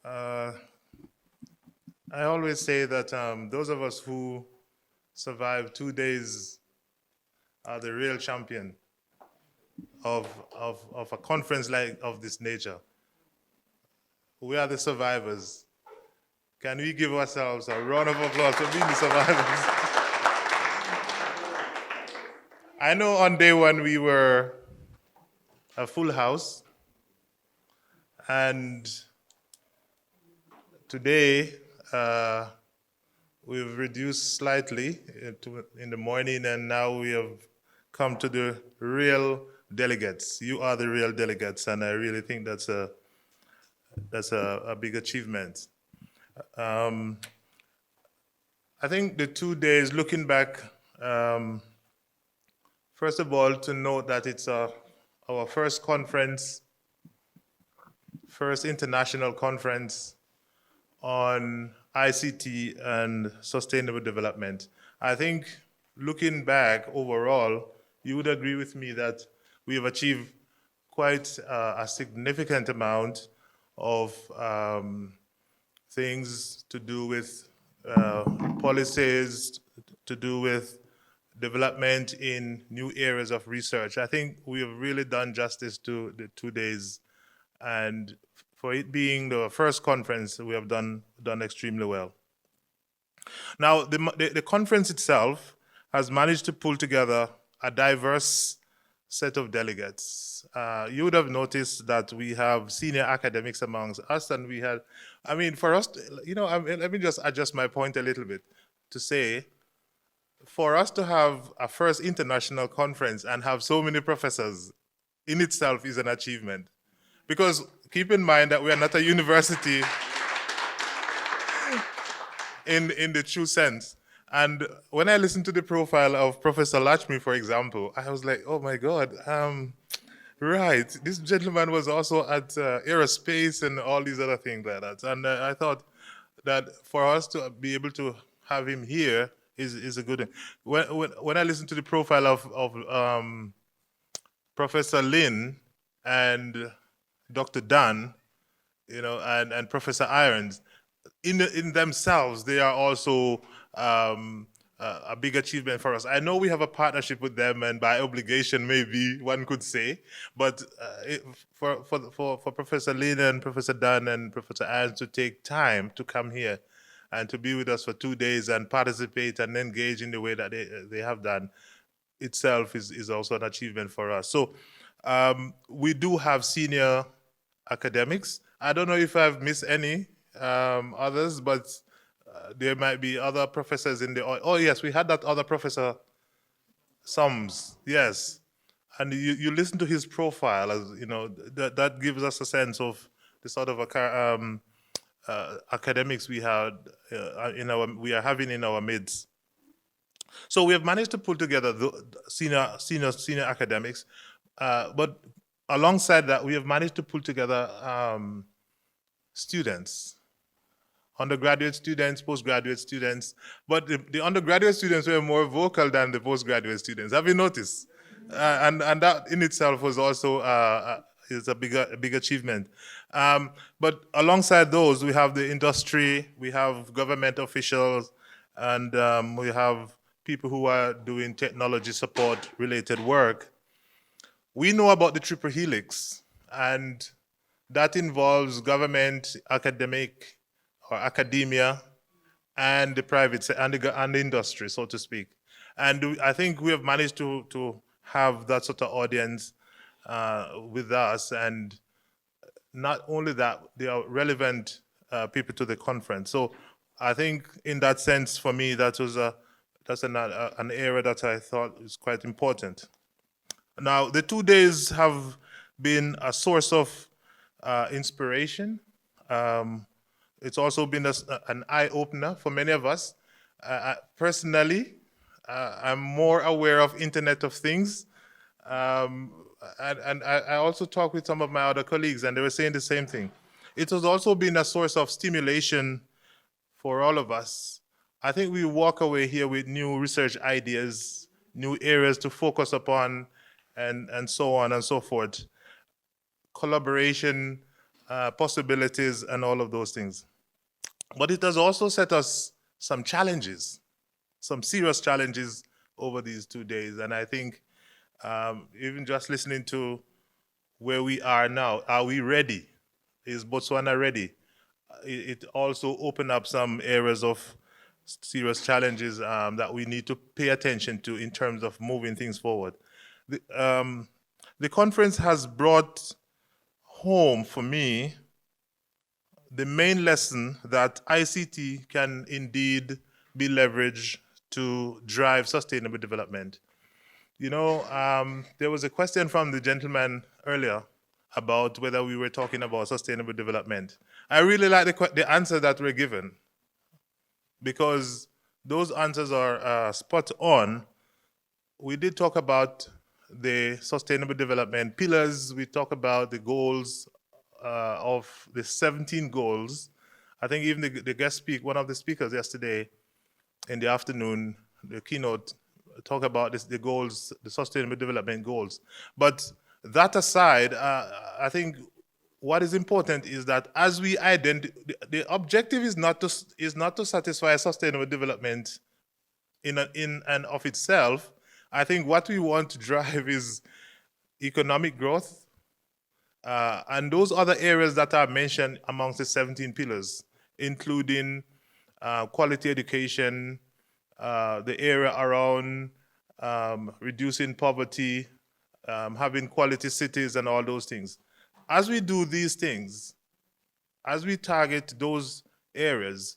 Uh, I always say that those of us who survive 2 days are the real champion of a conference like of this nature. We are the survivors. Can we give ourselves a round of applause for being the survivors? I know on day one we were a full house, and today we've reduced slightly in the morning, and now we have come to the real delegates. You are the real delegates, and I really think that's a big achievement. I think the 2 days, looking back, first of all, to note that it's our first conference, first international conference on ICT and sustainable development. I think looking back overall, you would agree with me that we have achieved quite a significant amount of things to do with policies, to do with development in new areas of research. I think we have really done justice to the 2 days, and for it being the first conference, we have done extremely well. Now, the conference itself has managed to pull together a diverse set of delegates. You would have noticed that we have senior academics amongst us, and we had, I mean, for us, let me just adjust my point a little bit to say, for us to have a first international conference and have so many professors in itself is an achievement. Because keep in mind that we are not a university in the true sense. And when I listened to the profile of Professor Lachmi, for example, I was like, oh my God, right, this gentleman was also at aerospace and all these other things like that. And I thought that for us to be able to have him here is a good thing. When I listened to the profile of Professor Lin and Dr. Dan, and Professor Irons, in themselves, they are also a big achievement for us. I know we have a partnership with them, and by obligation, maybe one could say, but for Professor Lin and Professor Dan and Professor Irons to take time to come here and to be with us for 2 days and participate and engage in the way that they have done itself is also an achievement for us. So we do have senior academics. I don't know if I've missed any others, but there might be other professors in the. Oh yes, we had that other professor, Sums. Yes, and you listen to his profile, as you know, that gives us a sense of the sort of academics we are having in our midst. So we have managed to pull together the senior academics, but alongside that, we have managed to pull together students, undergraduate students, postgraduate students, but the undergraduate students were more vocal than the postgraduate students. Have you noticed? And that in itself was also is a big achievement. But alongside those, we have the industry, we have government officials, and we have people who are doing technology support related work. We know about the triple helix, and that involves government, academic, or academia, and the private and the industry, so to speak. And I think we have managed to have that sort of audience with us, and not only that, they are relevant people to the conference. So I think in that sense, for me, that's an area that I thought is quite important. Now, the 2 days have been a source of inspiration. It's also been an eye-opener for many of us. Personally, I'm more aware of Internet of Things. And I also talked with some of my other colleagues, and they were saying the same thing. It has also been a source of stimulation for all of us. I think we walk away here with new research ideas, new areas to focus upon, and so on and so forth. Collaboration possibilities, and all of those things. But it has also set us some challenges, some serious challenges over these 2 days. And I think even just listening to where we are now, are we ready? Is Botswana ready? It also opened up some areas of serious challenges that we need to pay attention to in terms of moving things forward. The conference has brought home for me the main lesson that ICT can indeed be leveraged to drive sustainable development. You know, there was a question from the gentleman earlier about whether we were talking about sustainable development. I really like the answer that were given, because those answers are spot on. We did talk about the sustainable development pillars. We talk about the goals of the 17 goals. I think even the guest speaker, one of the speakers yesterday in the afternoon, the keynote, talk about the goals, the sustainable development goals. But that aside, I think what is important is that as we the objective is not to satisfy sustainable development in and of itself. I think what we want to drive is economic growth, and those other areas that are mentioned amongst the 17 pillars, including quality education, the area around reducing poverty, having quality cities, and all those things. As we do these things, as we target those areas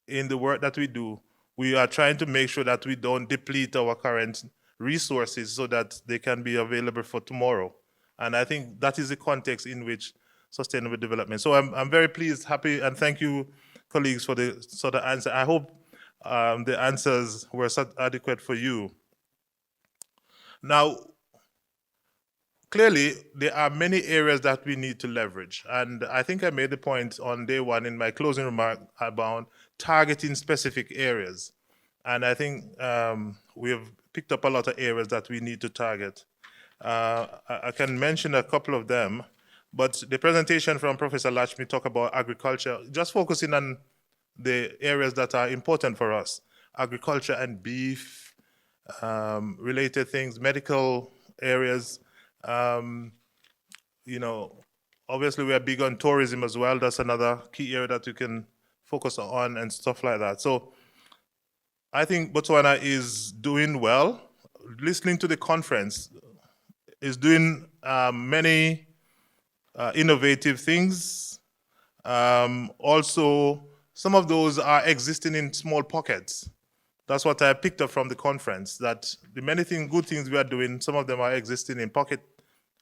in the work that we do, we are trying to make sure that we don't deplete our current resources so that they can be available for tomorrow. And I think that is the context in which sustainable development. So I'm very pleased, happy, and thank you, colleagues, for the sort of answer. I hope the answers were adequate for you. Now, clearly, there are many areas that we need to leverage. And I think I made the point on day one in my closing remark about targeting specific areas. And I think we have picked up a lot of areas that we need to target. I can mention a couple of them, but the presentation from Professor Lachmi talked about agriculture, just focusing on the areas that are important for us: agriculture and beef, related things, medical areas. You know, obviously we are big on tourism as well. That's another key area that you can focus on and stuff like that. So I think Botswana is doing well. Listening to the conference is doing many innovative things. Also, some of those are existing in small pockets. That's what I picked up from the conference, that the many good things we are doing, some of them are existing in pocket.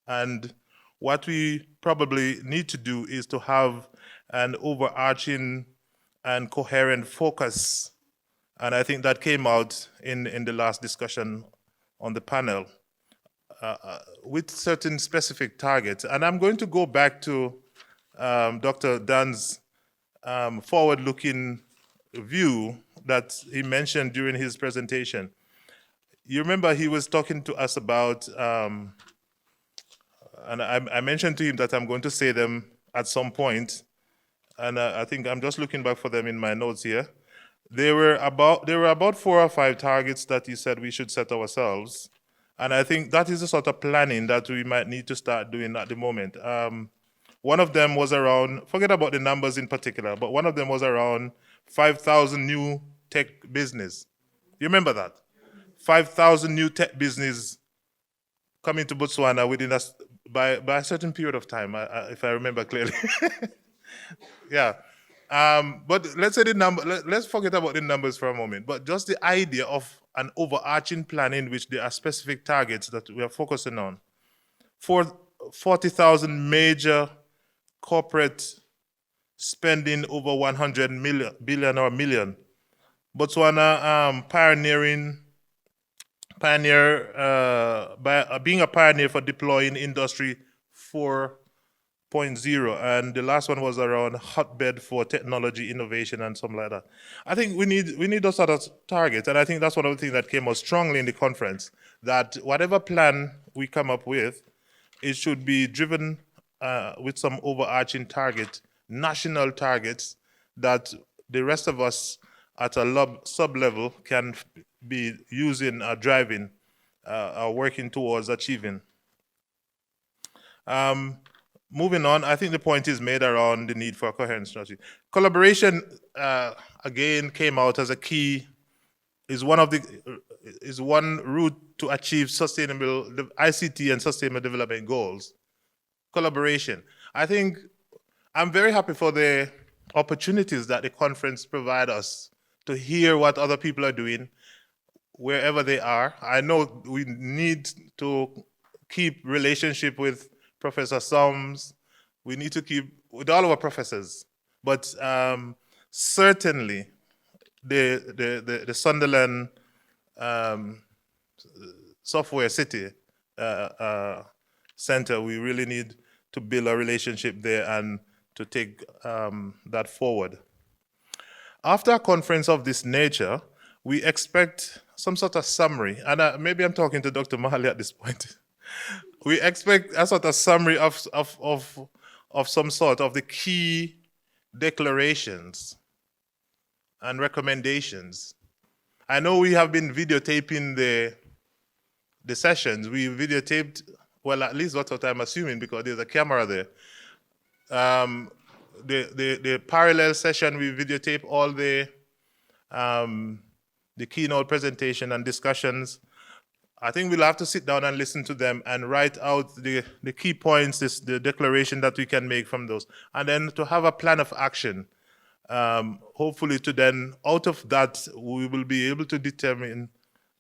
And what we probably need to do is to have an overarching and coherent focus. And I think that came out in the last discussion on the panel with certain specific targets. And I'm going to go back to Dr. Dan's forward-looking view that he mentioned during his presentation. You remember he was talking to us about, and I mentioned to him that I'm going to say them at some point, and I think I'm just looking back for them in my notes here. There were about 4 or 5 targets that he said we should set ourselves, and I think that is the sort of planning that we might need to start doing at the moment. One of them was around, forget about the numbers in particular, but one of them was around 5,000 new tech business. You remember that? 5,000 new tech business coming to Botswana within by a certain period of time, if I remember clearly. Yeah. But let's say the number, let's forget about the numbers for a moment, but just the idea of an overarching plan in which there are specific targets that we are focusing on. For 40,000 major corporate spending over 100 billion or million. Botswana being a pioneer for deploying Industry 4.0, and the last one was around hotbed for technology innovation and something like that. I think we need those sort of targets, and I think that's one of the things that came out strongly in the conference, that whatever plan we come up with, it should be driven with some overarching target, national targets that the rest of us at a sub-level can be using, driving, working towards achieving. Moving on, I think the point is made around the need for a coherent strategy. Collaboration, again, came out as a key, is one route to achieve sustainable ICT and sustainable development goals. Collaboration. I think I'm very happy for the opportunities that the conference provide us to hear what other people are doing, wherever they are. I know we need to keep relationship with Professor Soms. We need to keep with all our professors. But certainly the Sunderland Software City Center, we really need to build a relationship there and to take that forward. After a conference of this nature, we expect some sort of summary, and maybe I'm talking to Dr. Mahali at this point. We expect a sort of summary of some sort of the key declarations and recommendations. I know we have been videotaping the sessions. We videotaped, well, at least that's what I'm assuming, because there's a camera there. The parallel session, we videotape all the keynote presentation and discussions. I think we'll have to sit down and listen to them and write out the key points, the declaration that we can make from those, and then to have a plan of action. Hopefully to then, out of that, we will be able to determine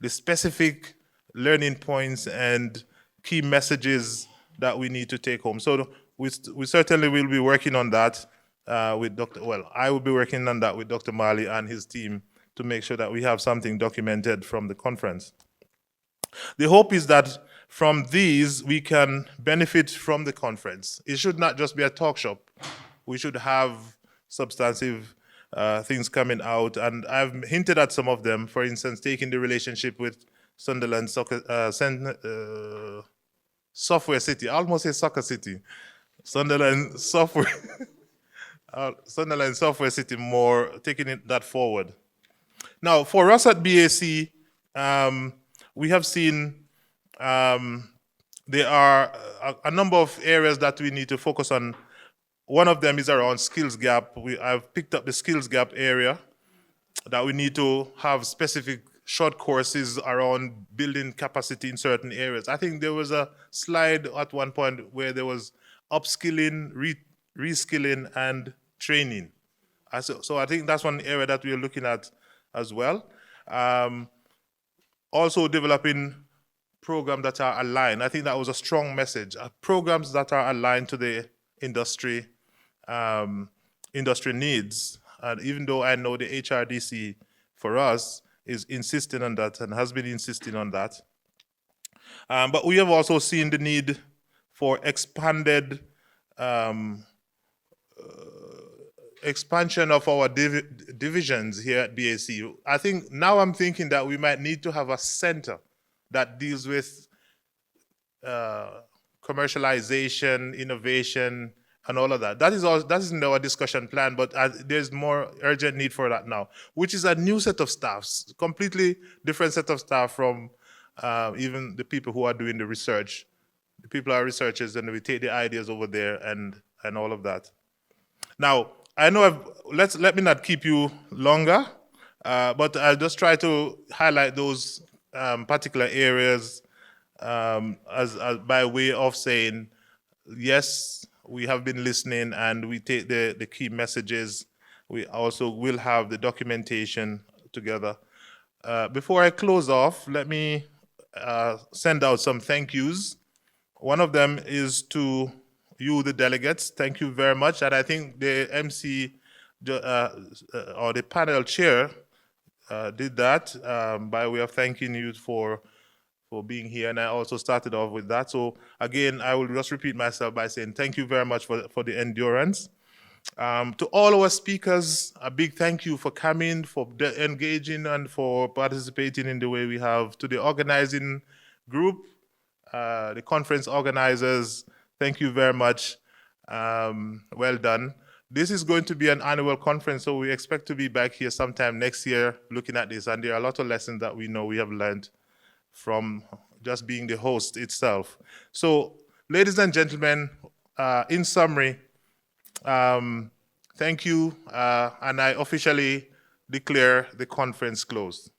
the specific learning points and key messages that we need to take home. So we certainly will be working on that with I will be working on that with Dr. Marley and his team to make sure that we have something documented from the conference. The hope is that from these, we can benefit from the conference. It should not just be a talk shop. We should have substantive things coming out, and I've hinted at some of them. For instance, taking the relationship with Sunderland Software City. I almost say Soccer City. Sunderland Software Sunderland Software City, more taking that forward. Now, for us at BAC, we have seen there are a number of areas that we need to focus on. One of them is around skills gap. I've picked up the skills gap area, that we need to have specific short courses around building capacity in certain areas. I think there was a slide at one point where there was upskilling, reskilling, and training. So I think that's one area that we are looking at as well. Also developing programs that are aligned. I think that was a strong message. Programs that are aligned to the industry needs. And even though I know the HRDC for us is insisting on that and has been insisting on that. But we have also seen the need for expanded expansion of our divisions here at BAC. I think now I'm thinking that we might need to have a center that deals with commercialization, innovation, and all of that. That isn't our discussion plan, but there's more urgent need for that now, which is a new set of staffs, completely different set of staff from even the people who are doing the research. The people are researchers, and we take the ideas over there and all of that. Now, I know let me not keep you longer, but I'll just try to highlight those particular areas as by way of saying, yes, we have been listening and we take the key messages. We also will have the documentation together. Before I close off, let me send out some thank yous. One of them is to you, the delegates. Thank you very much. And I think the MC or the panel chair did that by way of thanking you for being here. And I also started off with that. So again, I will just repeat myself by saying thank you very much for the endurance. To all our speakers, a big thank you for coming, for engaging, and for participating in the way we have. To the organizing group, the conference organizers, thank you very much. Well done. This is going to be an annual conference, so we expect to be back here sometime next year looking at this. And there are a lot of lessons that we know we have learned from just being the host itself. So, ladies and gentlemen, in summary, thank you, and I officially declare the conference closed.